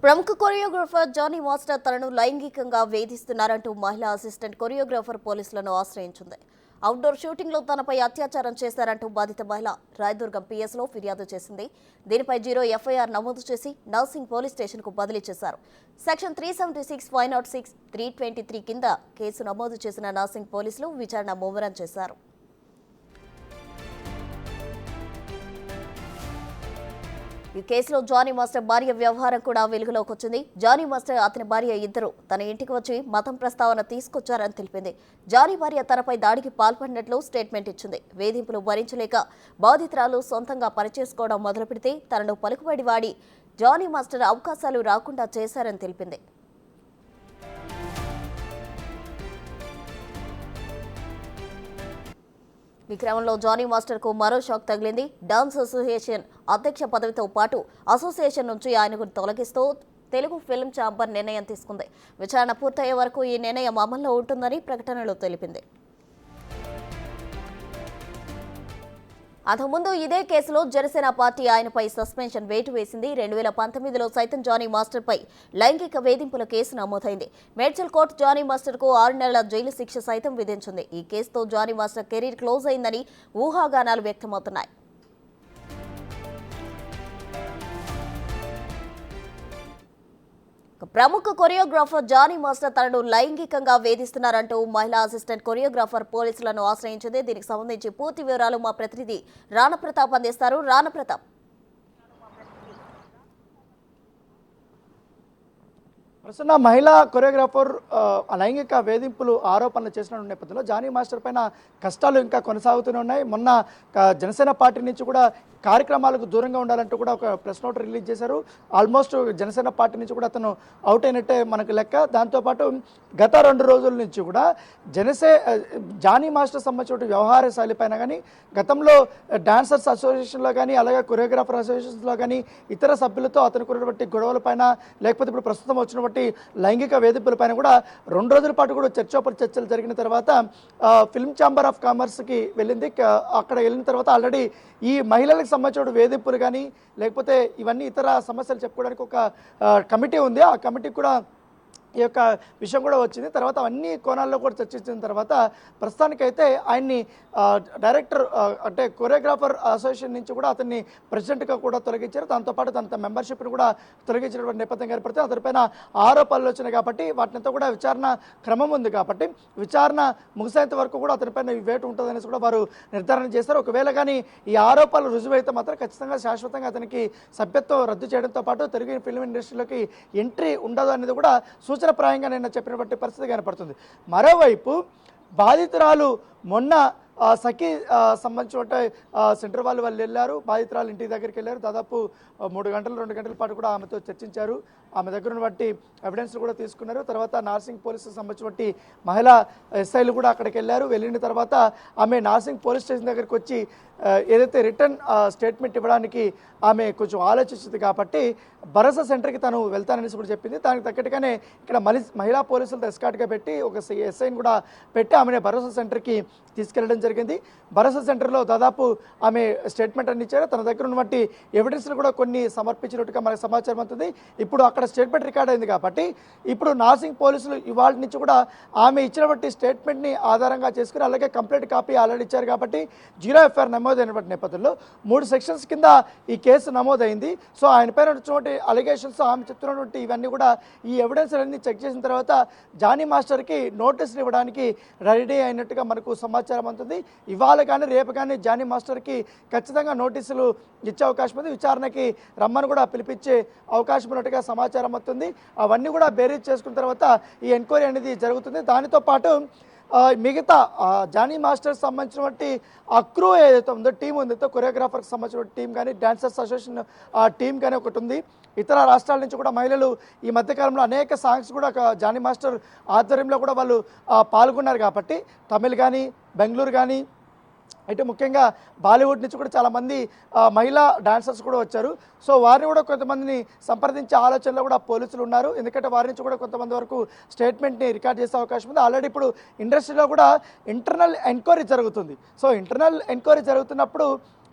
ప్రముఖ choreographer Johnny master తనను లైంగికంగా వేధిస్తున్నారంటూ మహిళా అసిస్టెంట్ కొరియోగ్రాఫర్ పోలీసులను ఆశ్రయించింది. అవుట్డోర్ షూటింగ్లో తనపై అత్యాచారం చేశారంటూ బాధిత మహిళ రాయదుర్గం పిఎస్లో ఫిర్యాదు చేసింది. దీనిపై 0 ఎఫ్ఐఆర్ నమోదు చేసి నర్సింగ్ పోలీస్ స్టేషన్కు బదిలీ చేశారు. సెక్షన్ 376, 506, 323 కింద కేసు నమోదు చేసిన నర్సింగ్ పోలీసులు విచారణ ముమ్మరం చేశారు. ఈ కేసులో జానీ మాస్టర్ భార్య వ్యవహారం కూడా వెలుగులోకి వచ్చింది. జానీ మాస్టర్ అతని భార్య ఇద్దరు తన ఇంటికి వచ్చి మతం ప్రస్తావన తీసుకొచ్చారని తెలిపింది. జానీ భార్య తనపై దాడికి పాల్పడినట్లు స్టేట్మెంట్ ఇచ్చింది. వేధింపులు భరించలేక బాధితురాలు సొంతంగా పనిచేసుకోవడం మొదలుపెడితే తనను పలుకుబడి వాడి జానీ మాస్టర్ అవకాశాలు రాకుండా చేశారని తెలిపింది. ఈ క్రమంలో జానీ మాస్టర్ కు మరో షాక్ తగిలింది. డాన్స్ అసోసియేషన్ అధ్యక్ష పదవితో పాటు అసోసియేషన్ నుంచి ఆయనకు తొలగిస్తూ తెలుగు ఫిల్మ్ ఛాంబర్ నిర్ణయం తీసుకుంది. విచారణ పూర్తయ్యే వరకు ఈ నిర్ణయం అమల్లో ఉంటుందని ప్రకటనలో తెలిపింది. అంతకుముందు ఇదే కేసులో జనసేన పార్టీ ఆయనపై సస్పెన్షన్ వేటు వేసింది. 2019లో సైతం జానీ మాస్టర్పై లైంగిక వేధింపుల కేసు నమోదైంది. మేడ్చల్ కోర్టు జానీ మాస్టర్కు 6 నెలల జైలు శిక్ష సైతం విధించింది. ఈ కేసుతో జానీ మాస్టర్ కెరీర్ క్లోజ్ అయిందని ఊహాగానాలు వ్యక్తమవుతున్నాయి. ప్రముఖ కొరియోగ్రాఫర్ జానీ మాస్టర్ తనను లైంగికంగా వేధిస్తున్నారంటూ మహిళా అసిస్టెంట్ కొరియోగ్రాఫర్ పోలీసులను ఆశ్రయించింది. దీనికి సంబంధించి పూర్తి వివరాలు మా ప్రతినిధి రాణప్రతాప్ అందిస్తారు. రాణప్రతాప్, ప్రస్తుత మహిళా కొరియోగ్రాఫర్ లైంగిక వేధింపులు ఆరోపణలు చేసిన నేపథ్యంలో జానీ మాస్టర్ పైన కష్టాలు ఇంకా కొనసాగుతూనే ఉన్నాయి. మొన్న జనసేన పార్టీ నుంచి కూడా కార్యక్రమాలకు దూరంగా ఉండాలంటూ కూడా ఒక ప్రెస్ నోట్ రిలీజ్ చేశారు. ఆల్మోస్ట్ జనసేన పార్టీ నుంచి కూడా అతను అవుట్ అయినట్టే మనకు లెక్క. దాంతోపాటు గత 2 రోజుల నుంచి కూడా జానీ మాస్టర్ సంబంధించిన వ్యవహార శైలి పైన కానీ, గతంలో డాన్సర్స్ అసోసియేషన్లో కానీ, అలాగే కొరియోగ్రాఫర్ అసోసియేషన్స్లో కానీ ఇతర సభ్యులతో అతనికి ఉన్నటువంటి గొడవల పైన, లేకపోతే ఇప్పుడు ప్రస్తుతం వచ్చినటువంటి లైంగిక వేధింపుల పైన కూడా 2 రోజుల పాటు కూడా చర్చోపరి చర్చలు జరిగిన తర్వాత ఫిల్మ్ ఛాంబర్ ఆఫ్ కామర్స్కి వెళ్ళింది. అక్కడ వెళ్ళిన తర్వాత ఆల్రెడీ ఈ మహిళలకు సంబంధించిన వేధింపులు కానీ, లేకపోతే ఇవన్నీ ఇతర సమస్యలు చెప్పుకోవడానికి ఒక కమిటీ ఉంది. ఆ కమిటీకి కూడా ఈ యొక్క విషయం కూడా వచ్చింది. తర్వాత అవన్నీ కోణాల్లో కూడా చర్చించిన తర్వాత ప్రస్తుతానికైతే ఆయన్ని డైరెక్టర్ అంటే కొరియోగ్రాఫర్ అసోసియేషన్ నుంచి కూడా అతన్ని ప్రెసిడెంట్గా కూడా తొలగించారు. దాంతోపాటు తన మెంబర్షిప్ని కూడా తొలగించినటువంటి నేపథ్యం ఏర్పడితే అతనిపైన ఆరోపణలు వచ్చినాయి కాబట్టి వాటినంతా కూడా విచారణ క్రమం ఉంది కాబట్టి విచారణ ముగిసేంత వరకు కూడా అతనిపైన వేటు ఉంటుందనేసి కూడా వారు నిర్ధారణ చేశారు. ఒకవేళ కానీ ఈ ఆరోపణలు రుజువైతే మాత్రం ఖచ్చితంగా శాశ్వతంగా అతనికి సభ్యత్వం రద్దు చేయడంతో పాటు తెలుగు ఫిల్మ్ ఇండస్ట్రీలోకి ఎంట్రీ ఉండదు అనేది కూడా సూచనప్రాయంగా నిన్న చెప్పినటువంటి పరిస్థితి కనపడుతుంది. మరోవైపు బాధితురాలు మొన్న సఖీ సంబంధించిన సెంటర్ వాళ్ళు వెళ్ళారు. బాధితురాలు ఇంటి దగ్గరికి వెళ్ళారు. దాదాపు 3 గంటలు 2 గంటల పాటు కూడా ఆమెతో చర్చించారు. ఆమె దగ్గర ఉన్నటువంటి ఎవిడెన్స్ కూడా తీసుకున్నారు. తర్వాత నార్సింగ్ పోలీసుకు సంబంధించినటువంటి మహిళా ఎస్ఐలు కూడా అక్కడికి వెళ్ళారు. వెళ్ళిన తర్వాత ఆమె నార్సింగ్ పోలీస్ స్టేషన్ దగ్గరికి వచ్చి ఏదైతే రిటర్న్ స్టేట్మెంట్ ఇవ్వడానికి ఆమె కొంచెం ఆలోచించింది కాబట్టి భరోసా సెంటర్కి తను వెళ్తాననేసి కూడా చెప్పింది. దానికి తగ్గట్టుగానే ఇక్కడ మహిళా పోలీసులతో ఎస్కాట్గా పెట్టి ఒక ఎస్ఐని కూడా పెట్టి ఆమెను భరోసా సెంటర్కి తీసుకెళ్లడం జరిగింది. భరోసా సెంటర్లో దాదాపు ఆమె స్టేట్మెంట్ అన్ని ఇచ్చారు. తన దగ్గర ఉన్నటువంటి ఎవిడెన్స్లు కూడా కొన్ని సమర్పించినట్టుగా మనకు సమాచారం అవుతుంది. ఇప్పుడు అక్కడ స్టేట్మెంట్ రికార్డ్ అయింది కాబట్టి ఇప్పుడు నార్సింగ్ పోలీసులు ఇవాళ నుంచి కూడా ఆమె ఇచ్చినటువంటి స్టేట్మెంట్ని ఆధారంగా చేసుకుని, అలాగే కంప్లీట్ కాపీ ఆల్రెడీ ఇచ్చారు కాబట్టి 0 ఎఫ్ఐఆర్ నమోదైనటువంటి నేపథ్యంలో 3 సెక్షన్స్ కింద ఈ కేసు నమోదైంది. సో ఆయన పైన వచ్చినటువంటి అలిగేషన్స్, ఆమె చెప్తున్నటువంటి ఇవన్నీ కూడా ఈ ఎవిడెన్స్ అన్ని చెక్ చేసిన తర్వాత జానీ మాస్టర్కి నోటీసులు ఇవ్వడానికి రెడీ అయినట్టుగా మనకు సమాచారం అవుతుంది. ఇవాళ కానీ రేపు కానీ జానీ మాస్టర్కి ఖచ్చితంగా నోటీసులు ఇచ్చే అవకాశం ఉంది. విచారణకి రమ్మని కూడా పిలిపించే అవకాశం ఉన్నట్టుగా సమాచారం అవుతుంది. అవన్నీ కూడా బేరీజ్ చేసుకున్న తర్వాత ఈ ఎంక్వైరీ అనేది జరుగుతుంది. దానితో పాటు మిగతా జానీ మాస్టర్స్ సంబంధించినటువంటి ఆ క్రూ ఏదైతే ఉందో, టీం ఉందో, కొరియోగ్రాఫర్కి సంబంధించిన టీం కానీ, డాన్సర్స్ అసోసియేషన్ ఆ టీం కానీ ఒకటి ఉంది. ఇతర రాష్ట్రాల నుంచి కూడా మహిళలు ఈ మధ్యకాలంలో అనేక సాంగ్స్ కూడా జానీ మాస్టర్ ఆధ్వర్యంలో కూడా వాళ్ళు పాల్గొన్నారు కాబట్టి తమిళ్ కానీ, బెంగళూరు కానీ, అయితే ముఖ్యంగా బాలీవుడ్ నుంచి కూడా చాలామంది మహిళా డాన్సర్స్ కూడా వచ్చారు. సో వారిని కూడా కొంతమందిని సంప్రదించే ఆలోచనలో కూడా పోలీసులు ఉన్నారు. ఎందుకంటే వారి నుంచి కూడా కొంతమంది వరకు స్టేట్మెంట్ని రికార్డ్ చేసే అవకాశం ఉంది. ఆల్రెడీ ఇప్పుడు ఇండస్ట్రీలో కూడా ఇంటర్నల్ ఎంక్వైరీ జరుగుతుంది. సో ఇంటర్నల్ ఎంక్వైరీ జరుగుతున్నప్పుడు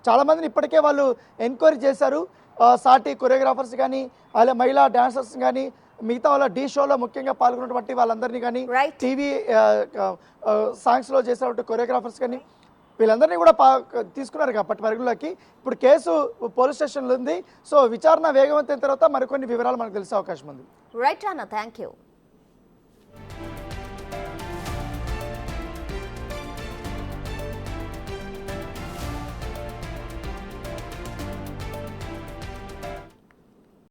చాలామందిని ఇప్పటికే వాళ్ళు ఎంక్వైరీ చేశారు. సాటి కొరియోగ్రాఫర్స్ కానీ అలాగే మహిళా డాన్సర్స్ కానీ మిగతా వాళ్ళ ఢీ షోలో ముఖ్యంగా పాల్గొన్నటువంటి వాళ్ళందరినీ కానీ Right. టీవీ సాంగ్స్లో చేసినటువంటి కొరియోగ్రాఫర్స్ కానీ వీళ్ళందరినీ కూడా తీసుకున్నారు కాబట్టి పరిగణలోకి. ఇప్పుడు కేసు పోలీస్ స్టేషన్లో ఉంది. సో విచారణ వేగవంతమైన తర్వాత మరికొన్ని వివరాలు మనకు తెలిసే అవకాశం ఉంది. Right Rana, thank you.